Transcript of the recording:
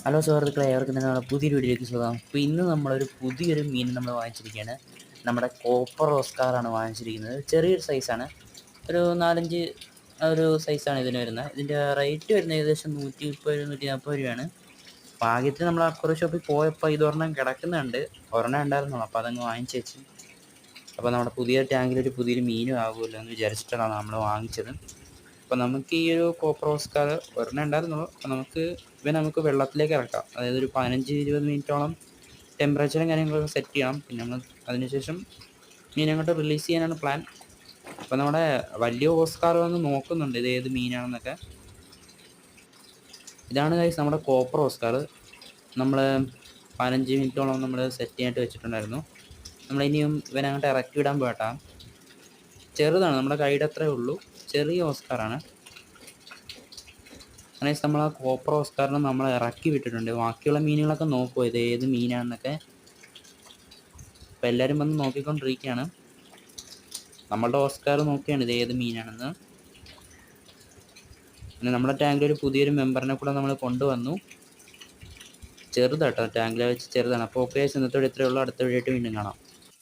Hello സുഹൃത്തുക്കളെ, ഏവർക്കും തന്നെ നമ്മുടെ പുതിയൊരു വീഡിയോയിലേക്ക് സ്വാഗതം. അപ്പോൾ ഇന്ന് നമ്മളൊരു പുതിയൊരു മീൻ നമ്മൾ വാങ്ങിച്ചിരിക്കുകയാണ്. നമ്മുടെ കോപ്പർ ഓസ്കാറാണ് വാങ്ങിച്ചിരിക്കുന്നത്. ചെറിയൊരു സൈസാണ്, ഒരു 4-5 ഒരു സൈസാണ് ഇതിന് വരുന്നത്. ഇതിൻ്റെ റേറ്റ് വരുന്നത് ഏകദേശം 130-140 രൂപയാണ്. ഭാഗ്യത്തിന് നമ്മൾ അക്വറിയം ഷോപ്പിൽ പോയപ്പോൾ ഇതൊരെണ്ണം കിടക്കുന്നുണ്ട്, ഒരെണ്ണം ഉണ്ടായിരുന്നുള്ളൂ, അപ്പോൾ അതങ്ങ് വാങ്ങിച്ച് വെച്ച്. അപ്പോൾ നമ്മുടെ പുതിയ ടാങ്കിലൊരു പുതിയൊരു മീനും ആകുമല്ലോ എന്ന് വിചാരിച്ചിട്ടാണ് നമ്മൾ വാങ്ങിച്ചത്. അപ്പോൾ നമുക്ക് ഈ ഒരു കോപ്പർ ഓസ്കാർ ഒരെണ്ണം ഉണ്ടായിരുന്നുള്ളൂ. അപ്പോൾ നമുക്ക് വെള്ളത്തിലേക്ക് ഇറക്കാം. അതായത് ഒരു 15-20 മിനിറ്റോളം ടെമ്പറേച്ചറും കാര്യങ്ങളൊക്കെ സെറ്റ് ചെയ്യണം. പിന്നെ നമ്മൾ അതിനുശേഷം മീൻ അങ്ങോട്ട് റിലീസ് ചെയ്യാനാണ് പ്ലാൻ. അപ്പോൾ നമ്മുടെ വലിയ ഓസ്കാർ വന്ന് നോക്കുന്നുണ്ട് ഇത് ഏത് മീനാണെന്നൊക്കെ. ഇതാണ് ഗൈസ് നമ്മുടെ കോപ്പർ ഓസ്കാർ. നമ്മൾ 15 മിനിറ്റോളം നമ്മൾ സെറ്റ് ചെയ്യാനായിട്ട് വെച്ചിട്ടുണ്ടായിരുന്നു. നമ്മളിനിയും ഇവനങ്ങോട്ട് ഇറക്കി വിടാൻ പോകട്ടാ. ചെറുതാണ്, നമ്മുടെ കൈയുടെ അത്രേ ഉള്ളൂ, ചെറിയ ഓസ്കാറാണ്. അങ്ങനെ നമ്മൾ ആ കോപ്പർ ഓസ്കാറിനെ നമ്മൾ ഇറക്കി വിട്ടിട്ടുണ്ട്. ബാക്കിയുള്ള മീനുകളൊക്കെ നോക്കുമോ ഇത് ഏത് മീനാണെന്നൊക്കെ. അപ്പോൾ എല്ലാവരും വന്ന് നോക്കിക്കൊണ്ടിരിക്കുകയാണ്. നമ്മളുടെ ഓസ്കാർ നോക്കിയാണ് ഇത് ഏത് മീനാണെന്ന്. പിന്നെ നമ്മുടെ ടാങ്കിൽ ഒരു പുതിയൊരു മെമ്പറിനെ കൂടെ നമ്മൾ കൊണ്ടുവന്നു. ചെറുതാട്ടോ, ടാങ്കിൽ വെച്ച് ചെറുതാണ്. അപ്പോൾ ഓക്കെ, ഇന്നത്തോടെ ഇത്രയേ ഉള്ളൂ. അടുത്ത വീഡിയോ ആയിട്ട് വീണ്ടും കാണാം.